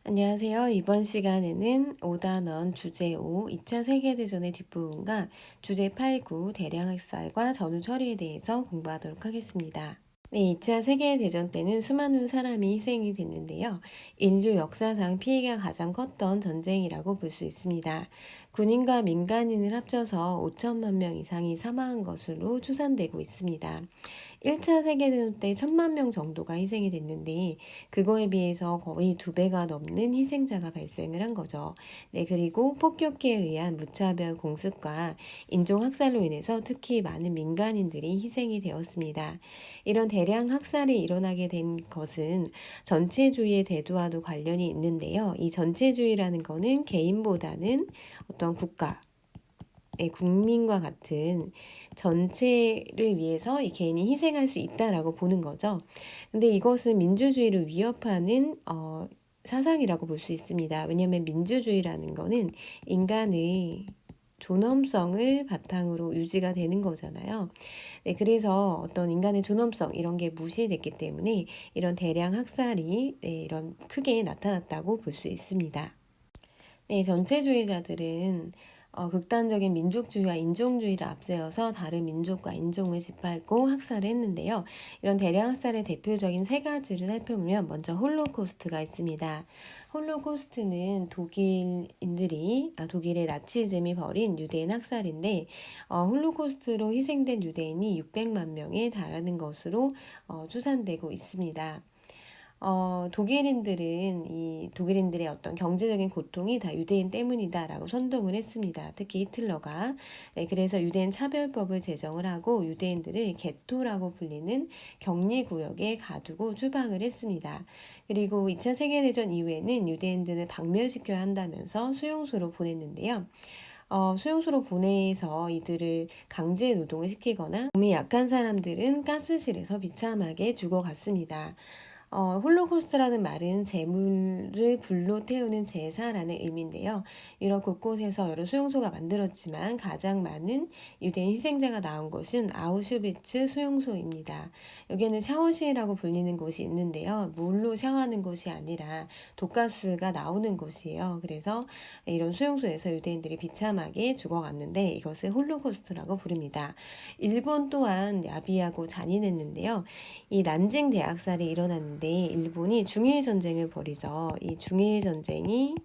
안녕하세요. 이번 시간에는 5단원 주제 5, 2차 세계대전의 뒷부분과 주제 8, 9, 대량학살과 전후 처리에 대해서 공부하도록 하겠습니다. 네, 2차 세계대전 때는 수많은 사람이 희생이 됐는데요. 인류 역사상 피해가 가장 컸던 전쟁이라고 볼 수 있습니다. 군인과 민간인을 합쳐서 5천만 명 이상이 사망한 것으로 추산되고 있습니다. 1차 세계대전 때 1천만 명 정도가 희생이 됐는데 그거에 비해서 거의 2배가 넘는 희생자가 발생을 한 거죠. 네, 그리고 폭격기에 의한 무차별 공습과 인종학살로 인해서 특히 많은 민간인들이 희생이 되었습니다. 이런 대량 학살이 일어나게 된 것은 전체주의의 대두와도 관련이 있는데요. 이 전체주의라는 거는 개인보다는 어떤 국가, 국민과 같은 전체를 위해서 이 개인이 희생할 수 있다라고 보는 거죠. 근데 이것은 민주주의를 위협하는 사상이라고 볼 수 있습니다. 왜냐하면 민주주의라는 거는 인간의 존엄성을 바탕으로 유지가 되는 거잖아요. 네, 그래서 어떤 인간의 존엄성 이런 게 무시됐기 때문에 이런 대량 학살이 이런 크게 나타났다고 볼 수 있습니다. 네, 전체주의자들은 극단적인 민족주의와 인종주의를 앞세워서 다른 민족과 인종을 짓밟고 학살을 했는데요. 이런 대량 학살의 대표적인 세 가지를 살펴보면 먼저 홀로코스트가 있습니다. 홀로코스트는 독일의 나치즘이 벌인 유대인 학살인데 홀로코스트로 희생된 유대인이 600만 명에 달하는 것으로 추산되고 있습니다. 독일인들의 어떤 경제적인 고통이 다 유대인 때문이다라고 선동을 했습니다. 특히 히틀러가. 네, 그래서 유대인 차별법을 제정을 하고 유대인들을 게토라고 불리는 격리구역에 가두고 추방을 했습니다. 그리고 2차 세계대전 이후에는 유대인들을 박멸시켜야 한다면서 수용소로 보냈는데요. 수용소로 보내서 이들을 강제 노동을 시키거나 몸이 약한 사람들은 가스실에서 비참하게 죽어갔습니다. 홀로코스트라는 말은 재물을 불로 태우는 제사라는 의미인데요. 유럽 곳곳에서 여러 수용소가 만들었지만 가장 많은 유대인 희생자가 나온 곳은 아우슈비츠 수용소입니다. 여기에는 샤워실이라고 불리는 곳이 있는데요. 물로 샤워하는 곳이 아니라 독가스가 나오는 곳이에요. 그래서 이런 수용소에서 유대인들이 비참하게 죽어갔는데 이것을 홀로코스트라고 부릅니다. 일본 또한 야비하고 잔인했는데요. 이 난징 대학살이 일어났는데 일본이 중일 전쟁을 벌이죠. 이 중일 전쟁이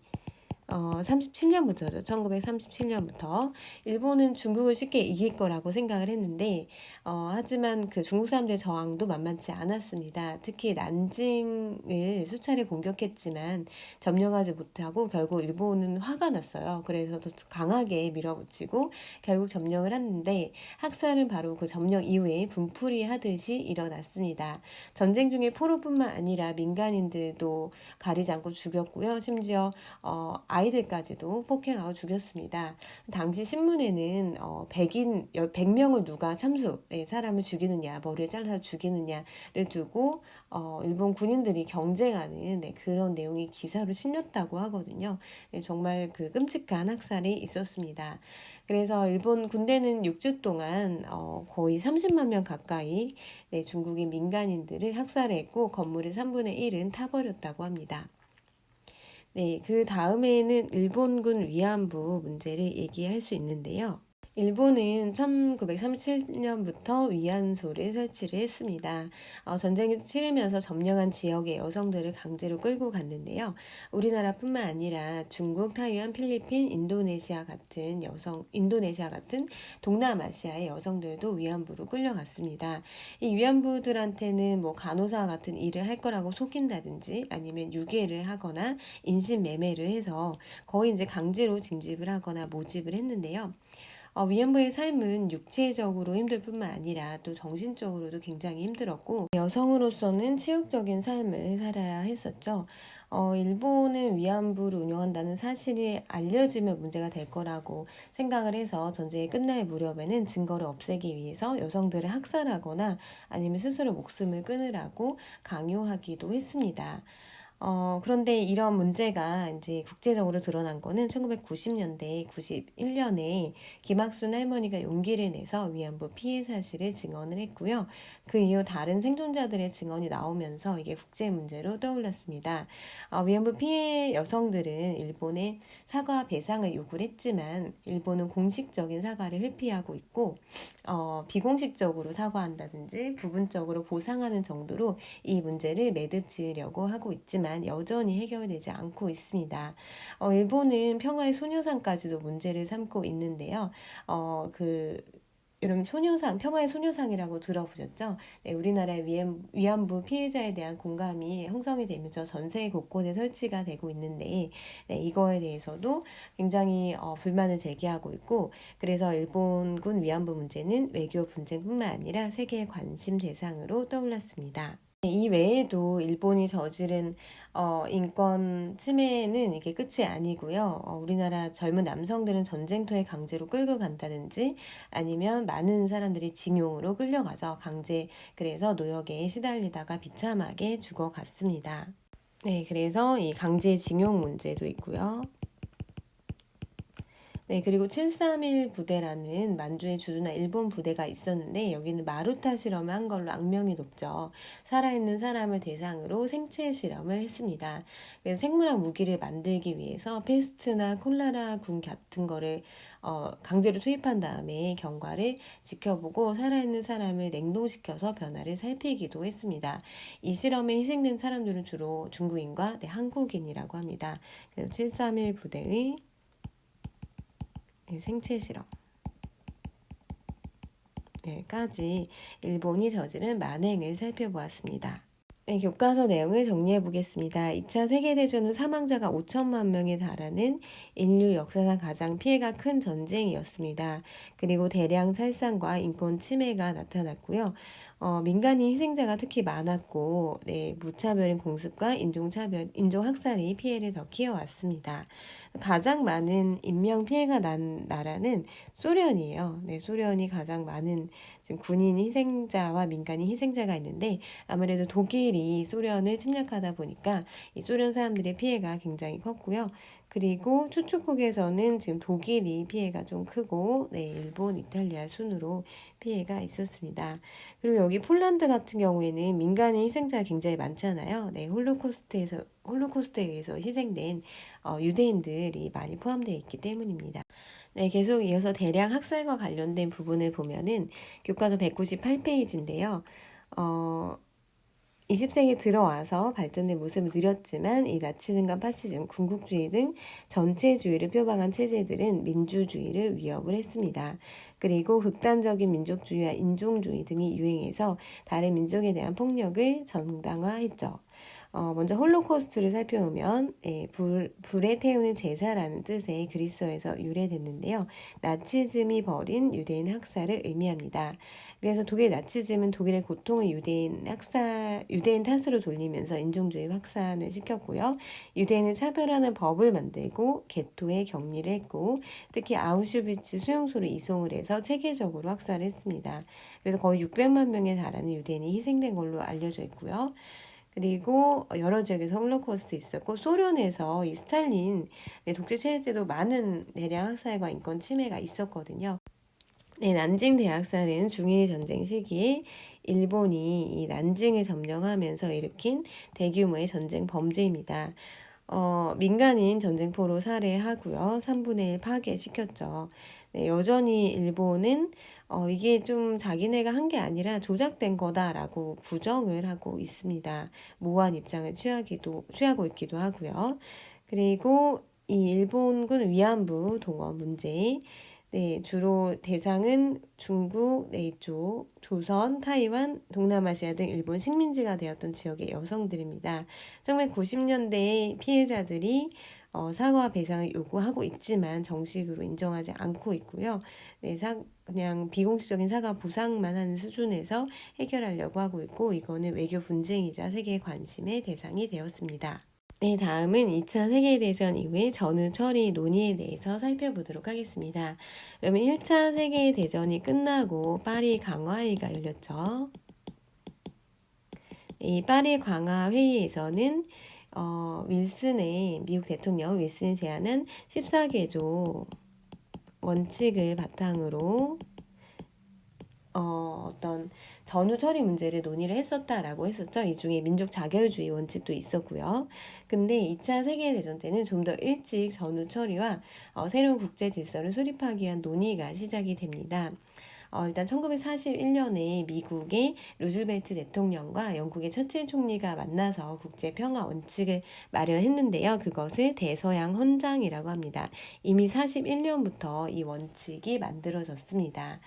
37년부터죠. 1937년부터 일본은 중국을 쉽게 이길 거라고 생각을 했는데 하지만 그 중국 사람들의 저항도 만만치 않았습니다. 특히 난징을 수차례 공격했지만 점령하지 못하고 결국 일본은 화가 났어요. 그래서 더 강하게 밀어붙이고 결국 점령을 했는데 학살은 바로 그 점령 이후에 분풀이 하듯이 일어났습니다. 전쟁 중에 포로뿐만 아니라 민간인들도 가리지 않고 죽였고요. 심지어 아이들까지도 폭행하고 죽였습니다. 당시 신문에는 100명을 누가 사람을 죽이느냐, 머리를 잘라서 죽이느냐를 두고 일본 군인들이 경쟁하는 그런 내용이 기사로 실렸다고 하거든요. 정말 그 끔찍한 학살이 있었습니다. 그래서 일본 군대는 6주 동안 거의 30만 명 가까이 중국인 민간인들을 학살했고 건물의 3분의 1은 타버렸다고 합니다. 네, 그 다음에는 일본군 위안부 문제를 얘기할 수 있는데요. 일본은 1937년부터 위안소를 설치를 했습니다. 전쟁이 치르면서 점령한 지역의 여성들을 강제로 끌고 갔는데요. 우리나라뿐만 아니라 중국, 타이완, 필리핀, 인도네시아 같은 동남아시아의 여성들도 위안부로 끌려갔습니다. 이 위안부들한테는 뭐 간호사 같은 일을 할 거라고 속인다든지 아니면 유괴를 하거나 인신매매를 해서 거의 이제 강제로 징집을 하거나 모집을 했는데요. 위안부의 삶은 육체적으로 힘들 뿐만 아니라 또 정신적으로도 굉장히 힘들었고 여성으로서는 치욕적인 삶을 살아야 했었죠. 일본은 위안부를 운영한다는 사실이 알려지면 문제가 될 거라고 생각을 해서 전쟁이 끝날 무렵에는 증거를 없애기 위해서 여성들을 학살하거나 아니면 스스로 목숨을 끊으라고 강요하기도 했습니다. 그런데 이런 문제가 이제 국제적으로 드러난 거는 1990년대, 91년에 김학순 할머니가 용기를 내서 위안부 피해 사실을 증언을 했고요. 그 이후 다른 생존자들의 증언이 나오면서 이게 국제 문제로 떠올랐습니다. 위안부 피해 여성들은 일본에 사과 배상을 요구를 했지만 일본은 공식적인 사과를 회피하고 있고 비공식적으로 사과한다든지 부분적으로 보상하는 정도로 이 문제를 매듭 지으려고 하고 있지만 여전히 해결되지 않고 있습니다. 일본은 평화의 소녀상까지도 문제를 삼고 있는데요. 여러분 소녀상, 평화의 소녀상이라고 들어보셨죠? 네, 우리나라의 위안부 피해자에 대한 공감이 형성이 되면서 전 세계 곳곳에 설치가 되고 있는데 네, 이거에 대해서도 굉장히 불만을 제기하고 있고 그래서 일본군 위안부 문제는 외교 분쟁뿐만 아니라 세계의 관심 대상으로 떠올랐습니다. 이 외에도 일본이 저지른 인권 침해는 이게 끝이 아니고요. 우리나라 젊은 남성들은 전쟁터에 강제로 끌고 간다든지 아니면 많은 사람들이 징용으로 끌려가죠. 그래서 노역에 시달리다가 비참하게 죽어갔습니다. 네, 그래서 이 강제징용 문제도 있고요. 네, 그리고 731 부대라는 만주에 주둔한 일본 부대가 있었는데 여기는 마루타 실험을 한 걸로 악명이 높죠. 살아있는 사람을 대상으로 생체 실험을 했습니다. 그래서 생물학 무기를 만들기 위해서 페스트나 콜라라군 같은 거를 강제로 투입한 다음에 경과를 지켜보고 살아있는 사람을 냉동시켜서 변화를 살피기도 했습니다. 이 실험에 희생된 사람들은 주로 중국인과 한국인이라고 합니다. 그래서 731 부대의 생체 실험까지 일본이 저지른 만행을 살펴보았습니다. 네, 교과서 내용을 정리해 보겠습니다. 2차 세계대전은 사망자가 5천만 명에 달하는 인류 역사상 가장 피해가 큰 전쟁이었습니다. 그리고 대량 살상과 인권 침해가 나타났고요. 민간인 희생자가 특히 많았고, 네, 무차별인 공습과 인종차별, 인종학살이 피해를 더 키워왔습니다. 가장 많은 인명 피해가 난 나라는 소련이에요. 네, 소련이 가장 많은 지금 군인 희생자와 민간인 희생자가 있는데 아무래도 독일이 소련을 침략하다 보니까 이 소련 사람들의 피해가 굉장히 컸고요. 그리고 추축국에서는 지금 독일이 피해가 좀 크고, 네, 일본, 이탈리아 순으로 피해가 있었습니다. 그리고 여기 폴란드 같은 경우에는 민간인 희생자가 굉장히 많잖아요. 네, 홀로코스트에 의해서 희생된 유대인들이 많이 포함되어 있기 때문입니다. 네, 계속 이어서 대량 학살과 관련된 부분을 보면은 교과서 198페이지인데요. 20세기 들어와서 발전된 모습을 느렸지만 이 나치즘과 파시즘, 군국주의 등 전체주의를 표방한 체제들은 민주주의를 위협을 했습니다. 그리고 극단적인 민족주의와 인종주의 등이 유행해서 다른 민족에 대한 폭력을 정당화했죠. 먼저 홀로코스트를 살펴보면 불에 태우는 제사라는 뜻의 그리스어에서 유래됐는데요. 나치즘이 벌인 유대인 학살을 의미합니다. 그래서 독일 나치즘은 독일의 고통을 유대인 탓으로 돌리면서 인종주의 확산을 시켰고요. 유대인을 차별하는 법을 만들고 개토에 격리를 했고 특히 아우슈비츠 수용소를 이송을 해서 체계적으로 학살을 했습니다. 그래서 거의 600만 명에 달하는 유대인이 희생된 걸로 알려져 있고요. 그리고 여러 지역에서 홀로코스트 있었고 소련에서 이 스탈린 독재 체제 때도 많은 대량 학살과 인권 침해가 있었거든요. 네, 난징 대학살은 중일 전쟁 시기에 일본이 이 난징을 점령하면서 일으킨 대규모의 전쟁 범죄입니다. 민간인 전쟁포로 살해하고요. 3분의 1 파괴시켰죠. 네, 여전히 일본은 이게 좀 자기네가 한 게 아니라 조작된 거다라고 부정을 하고 있습니다. 모호한 입장을 취하고 있기도 하고요. 그리고 이 일본군 위안부 동원 문제, 네, 주로 대상은 중국, 네, 이쪽, 조선, 타이완, 동남아시아 등 일본 식민지가 되었던 지역의 여성들입니다. 1990년대에 피해자들이 사과 배상을 요구하고 있지만 정식으로 인정하지 않고 있고요. 네, 그냥 비공식적인 사과 보상만 하는 수준에서 해결하려고 하고 있고 이거는 외교 분쟁이자 세계 관심의 대상이 되었습니다. 네, 다음은 2차 세계대전 이후의 전후 처리 논의에 대해서 살펴보도록 하겠습니다. 그러면 1차 세계대전이 끝나고 파리 강화회의가 열렸죠. 이 파리 강화 회의에서는 미국 대통령 윌슨이 제안한 14개조 원칙을 바탕으로 어떤 전후 처리 문제를 논의를 했었다라고 했었죠. 이 중에 민족 자결주의 원칙도 있었고요. 근데 2차 세계대전 때는 좀 더 일찍 전후 처리와 새로운 국제 질서를 수립하기 위한 논의가 시작이 됩니다. 일단 1941년에 미국의 루즈벨트 대통령과 영국의 처칠 총리가 만나서 국제 평화 원칙을 마련했는데요. 그것을 대서양 헌장이라고 합니다. 이미 41년부터 이 원칙이 만들어졌습니다.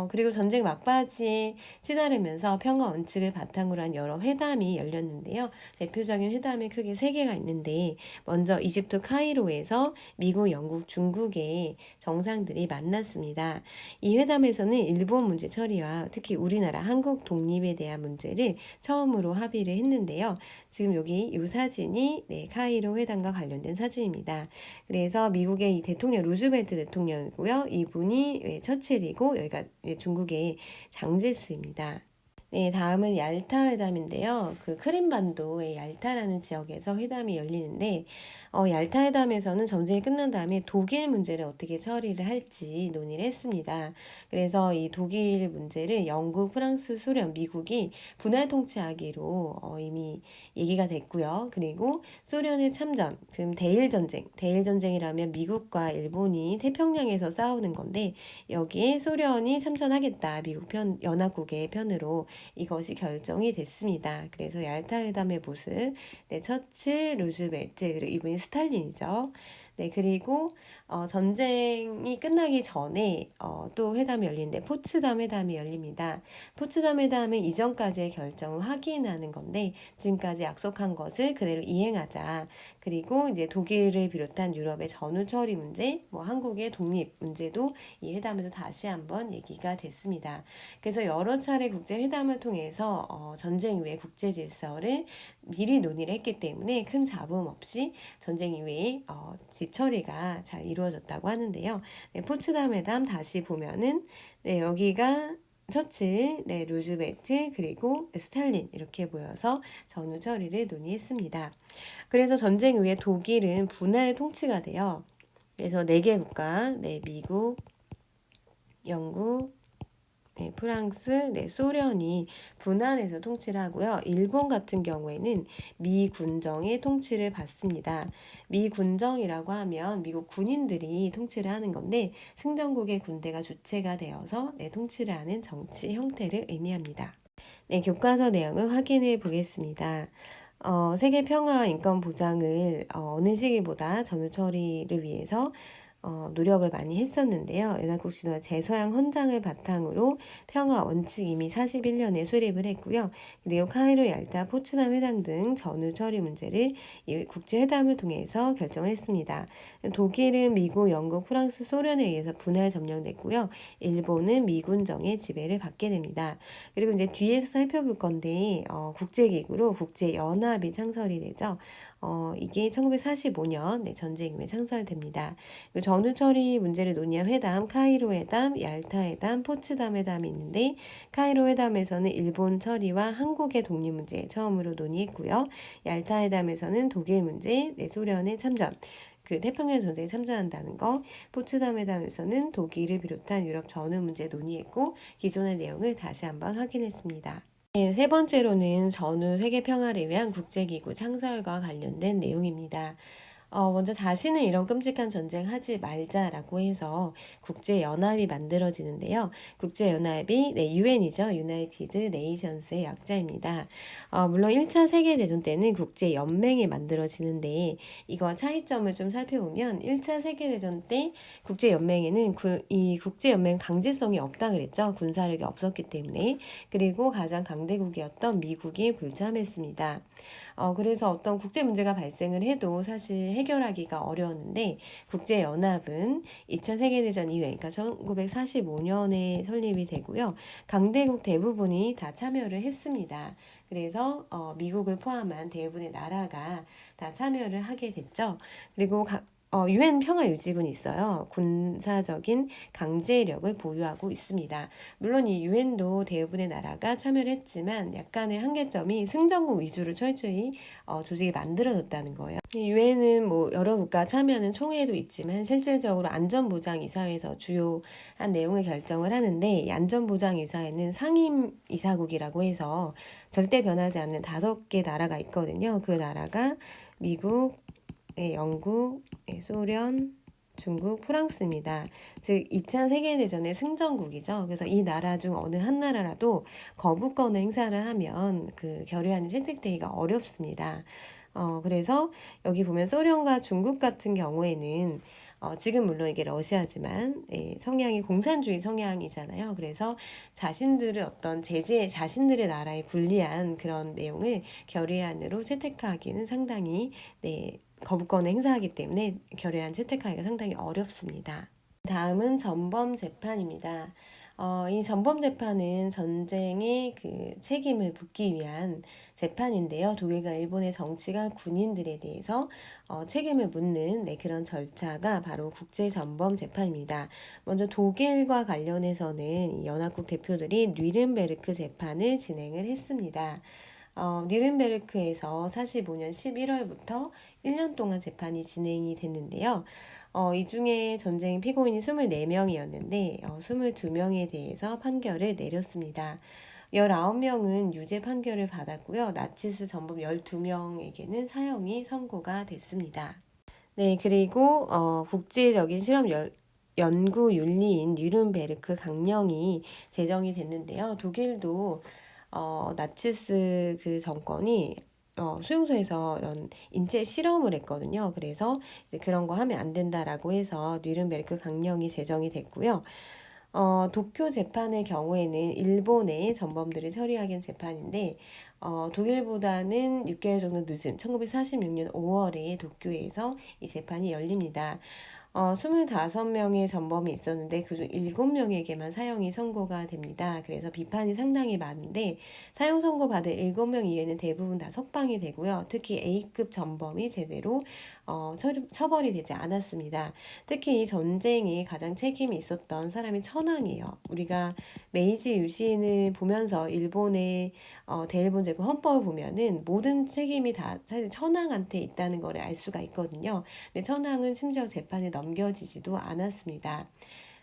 그리고 전쟁 막바지에 치달으면서 평화 원칙을 바탕으로 한 여러 회담이 열렸는데요. 대표적인 회담이 크게 세 개가 있는데, 먼저 이집트 카이로에서 미국, 영국, 중국의 정상들이 만났습니다. 이 회담에서는 일본 문제 처리와 특히 우리나라 한국 독립에 대한 문제를 처음으로 합의를 했는데요. 지금 여기 이 사진이 카이로 회담과 관련된 사진입니다. 그래서 미국의 이 대통령 루즈벨트 대통령이고요. 이분이 처칠이고 여기가 중국의 장제스입니다. 네, 다음은 얄타 회담인데요. 그 크림반도의 얄타라는 지역에서 회담이 열리는데, 얄타 회담에서는 전쟁이 끝난 다음에 독일 문제를 어떻게 처리를 할지 논의를 했습니다. 그래서 이 독일 문제를 영국, 프랑스, 소련, 미국이 분할 통치하기로 이미 얘기가 됐고요. 그리고 소련의 참전, 그럼 대일 전쟁, 대일 전쟁이라면 미국과 일본이 태평양에서 싸우는 건데 여기에 소련이 참전하겠다. 미국 편 연합국의 편으로 이것이 결정이 됐습니다. 그래서 얄타 회담의 모습, 처칠, 루즈벨트, 그리고 이분이 스탈린이죠. 그리고 전쟁이 끝나기 전에 또 회담이 열리는데 포츠담 회담이 열립니다. 포츠담 회담은 이전까지의 결정을 확인하는 건데 지금까지 약속한 것을 그대로 이행하자. 그리고 이제 독일을 비롯한 유럽의 전후 처리 문제, 한국의 독립 문제도 이 회담에서 다시 한번 얘기가 됐습니다. 그래서 여러 차례 국제 회담을 통해서 전쟁 이후의 국제 질서를 미리 논의를 했기 때문에 큰 잡음 없이 전쟁 이후에 뒤처리가 잘 이루어졌다고 하는데요. 포츠담 회담 다시 보면은 여기가 처칠, 루즈벨트, 그리고 스탈린 이렇게 보여서 전후 처리를 논의했습니다. 그래서 전쟁 후에 독일은 분할 통치가 돼요. 그래서 4개 국가, 미국, 영국, 프랑스, 소련이 분할해서 통치를 하고요. 일본 같은 경우에는 미군정의 통치를 받습니다. 미군정이라고 하면 미국 군인들이 통치를 하는 건데 승전국의 군대가 주체가 되어서 통치를 하는 정치 형태를 의미합니다. 교과서 내용을 확인해 보겠습니다. 세계 평화와 인권 보장을 어느 시기보다 전후 처리를 위해서 노력을 많이 했었는데요. 연합국 신화 대서양 헌장을 바탕으로 평화 원칙 이미 41년에 수립을 했고요. 그리고 카이로, 얄타, 포츠담 회담 등 전후 처리 문제를 이 국제 회담을 통해서 결정을 했습니다. 독일은 미국, 영국, 프랑스, 소련에 의해서 분할 점령됐고요. 일본은 미군정의 지배를 받게 됩니다. 그리고 이제 뒤에서 살펴볼 건데 국제기구로 국제연합이 창설이 되죠. 이게 1945년 전쟁 이후에 창설됩니다. 전후 처리 문제를 논의한 회담, 카이로 회담, 얄타 회담, 포츠담 회담이 있는데 카이로 회담에서는 일본 처리와 한국의 독립 문제 처음으로 논의했고요. 얄타 회담에서는 독일 문제, 소련의 참전, 그 태평양 전쟁에 참전한다는 거, 포츠담 회담에서는 독일을 비롯한 유럽 전후 문제 논의했고 기존의 내용을 다시 한번 확인했습니다. 세 번째로는 전후 세계 평화를 위한 국제기구 창설과 관련된 내용입니다. 먼저 다시는 이런 끔찍한 전쟁 하지 말자라고 해서 국제연합이 만들어지는데요. 국제연합이 UN이죠. 유나이티드 네이션스의 약자입니다. 물론 1차 세계대전 때는 국제연맹이 만들어지는데 이거 차이점을 좀 살펴보면 1차 세계대전 때 국제연맹에는 이 국제연맹 강제성이 없다 그랬죠. 군사력이 없었기 때문에. 그리고 가장 강대국이었던 미국이 불참했습니다. 그래서 어떤 국제 문제가 발생을 해도 사실 해결하기가 어려웠는데 국제연합은 2차 세계대전 이후에 그러니까 1945년에 설립이 되고요. 강대국 대부분이 다 참여를 했습니다. 그래서 미국을 포함한 대부분의 나라가 다 참여를 하게 됐죠. 그리고 유엔 평화유지군이 있어요. 군사적인 강제력을 보유하고 있습니다. 물론 이 유엔도 대부분의 나라가 참여를 했지만 약간의 한계점이 승전국 위주로 철저히 조직이 만들어졌다는 거예요. 유엔은 뭐 여러 국가 참여하는 총회도 있지만 실질적으로 안전보장이사회에서 주요한 내용을 결정을 하는데, 이 안전보장이사회는 상임이사국이라고 해서 절대 변하지 않는 5개 나라가 있거든요. 그 나라가 미국, 영국, 소련, 중국, 프랑스입니다. 즉 2차 세계대전의 승전국이죠. 그래서 이 나라 중 어느 한 나라라도 거부권을 행사를 하면 그 결의안이 채택되기가 어렵습니다. 그래서 여기 보면 소련과 중국 같은 경우에는 지금 물론 이게 러시아지만 성향이 공산주의 성향이잖아요. 그래서 자신들의 어떤 제재, 자신들의 나라에 불리한 그런 내용을 결의안으로 채택하기는 상당히 거부권을 행사하기 때문에 결의안 채택하기가 상당히 어렵습니다. 다음은 전범 재판입니다. 이 전범 재판은 전쟁의 그 책임을 묻기 위한 재판인데요. 독일과 일본의 정치가 군인들에 대해서 책임을 묻는 그런 절차가 바로 국제 전범 재판입니다. 먼저 독일과 관련해서는 연합국 대표들이 뉘른베르크 재판을 진행을 했습니다. 뉘른베르크에서 45년 11월부터 1년 동안 재판이 진행이 됐는데요. 이 중에 전쟁 피고인이 24명이었는데 22명에 대해서 판결을 내렸습니다. 19명은 유죄 판결을 받았고요. 나치스 전범 12명에게는 사형이 선고가 됐습니다. 네, 그리고 국제적인 실험 연구 윤리인 뉘른베르크 강령이 제정이 됐는데요. 독일도 나치스 그 정권이 수용소에서 이런 인체 실험을 했거든요. 그래서 이제 그런 거 하면 안 된다라고 해서 뉘른베르크 강령이 제정이 됐고요. 도쿄 재판의 경우에는 일본의 전범들을 처리하기 위한 재판인데 독일보다는 6개월 정도 늦은 1946년 5월에 도쿄에서 이 재판이 열립니다. 25명의 전범이 있었는데 그중 7명에게만 사형이 선고가 됩니다. 그래서 비판이 상당히 많은데 사형 선고 받은 7명 이외에는 대부분 다 석방이 되고요. 특히 A급 전범이 제대로 처벌이 되지 않았습니다. 특히 이 전쟁에 가장 책임이 있었던 사람이 천황이에요. 우리가 메이지 유신을 보면서 일본의 대일본 제국 헌법을 보면은 모든 책임이 다 사실 천황한테 있다는 걸 알 수가 있거든요. 근데 천황은 심지어 재판에 넘겨지지도 않았습니다.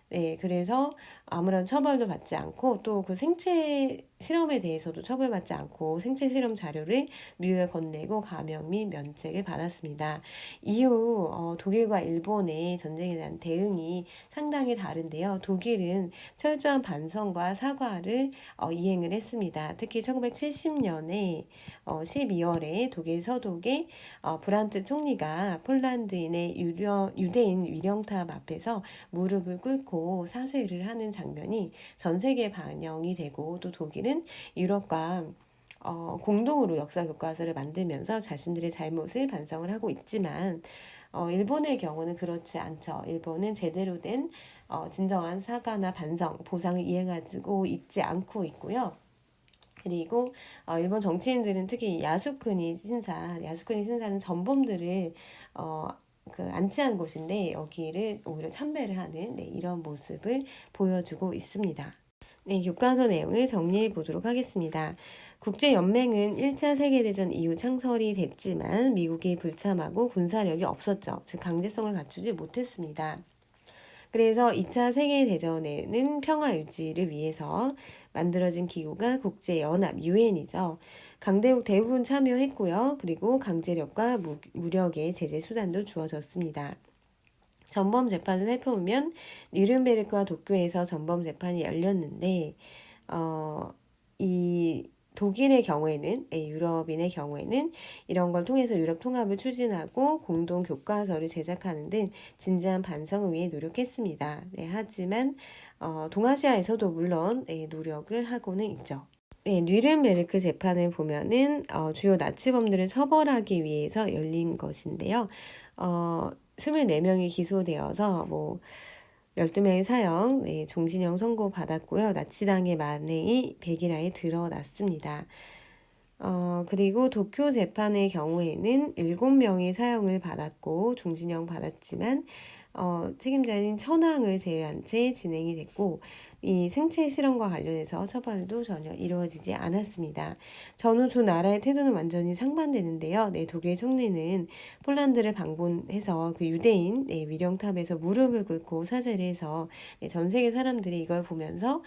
네, 그래서 아무런 처벌도 받지 않고 또 그 생체 실험에 대해서도 처벌받지 않고 생체 실험 자료를 미국에 건네고 감형 및 면책을 받았습니다. 이후 독일과 일본의 전쟁에 대한 대응이 상당히 다른데요. 독일은 철저한 반성과 사과를 이행을 했습니다. 특히 1970년에 12월에 독일 서독의 브란트 총리가 폴란드인의 유대인 위령탑 앞에서 무릎을 꿇고 사죄를 하는 장면이 전 세계에 반영이 되고, 또 독일은 유럽과 공동으로 역사 교과서를 만들면서 자신들의 잘못을 반성을 하고 있지만 일본의 경우는 그렇지 않죠. 일본은 제대로 된 진정한 사과나 반성, 보상을 이행하고 있지 않고 있고요. 그리고 일본 정치인들은 특히 야스쿠니 신사는 전범들을 안치한 곳인데 여기를 오히려 참배를 하는 이런 모습을 보여주고 있습니다. 네, 교과서 내용을 정리해 보도록 하겠습니다. 국제연맹은 1차 세계대전 이후 창설이 됐지만 미국이 불참하고 군사력이 없었죠. 즉 강제성을 갖추지 못했습니다. 그래서 2차 세계대전에는 평화 유지를 위해서 만들어진 기구가 국제연합 유엔이죠. 강대국 대부분 참여했고요. 그리고 강제력과 무력의 제재 수단도 주어졌습니다. 전범 재판을 살펴보면 뉘른베르크와 도쿄에서 전범 재판이 열렸는데 이 독일의 경우에는 유럽인의 경우에는 이런 걸 통해서 유럽 통합을 추진하고 공동 교과서를 제작하는 등 진지한 반성을 위해 노력했습니다. 하지만 동아시아에서도 물론 노력을 하고는 있죠. 뉘른베르크 재판을 보면은 주요 나치범들을 처벌하기 위해서 열린 것인데요. 24명이 기소되어서 12명의 사형, 종신형 선고 받았고요. 나치당의 만행이 백일화에 드러났습니다. 그리고 도쿄 재판의 경우에는 7명이 사형을 받았고 종신형 받았지만 책임자인 천황을 제외한 채 진행이 됐고 이 생체 실험과 관련해서 처벌도 전혀 이루어지지 않았습니다. 전후 두 나라의 태도는 완전히 상반되는데요. 네, 독일 총리는 폴란드를 방문해서 그 유대인 위령탑에서 무릎을 꿇고 사죄를 해서 전 세계 사람들이 이걸 보면서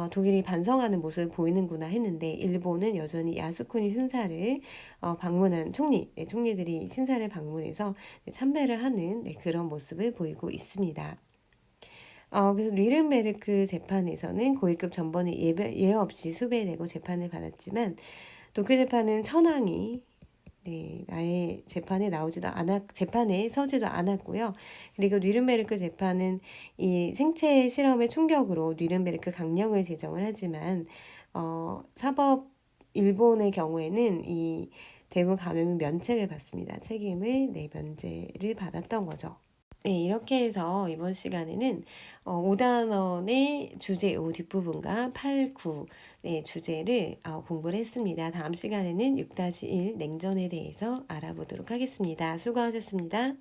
독일이 반성하는 모습을 보이는구나 했는데 일본은 여전히 야스쿠니 신사를 방문한 총리들이 신사를 방문해서 참배를 하는 그런 모습을 보이고 있습니다. 그래서 뉘른베르크 재판에서는 고위급 전범을 예외 없이 수배되고 재판을 받았지만 도쿄 재판은 천황이 아예 재판에 서지도 않았고요. 그리고 뉘른베르크 재판은 이 생체 실험의 충격으로 뉘른베르크 강령을 제정을 하지만 사법 일본의 경우에는 이 대부분 감염은 면책을 받습니다. 책임을 면제를 받았던 거죠. 네, 이렇게 해서 이번 시간에는 5단원의 주제 5 뒷부분과 8, 9 주제를 공부를 했습니다. 다음 시간에는 6-1 냉전에 대해서 알아보도록 하겠습니다. 수고하셨습니다.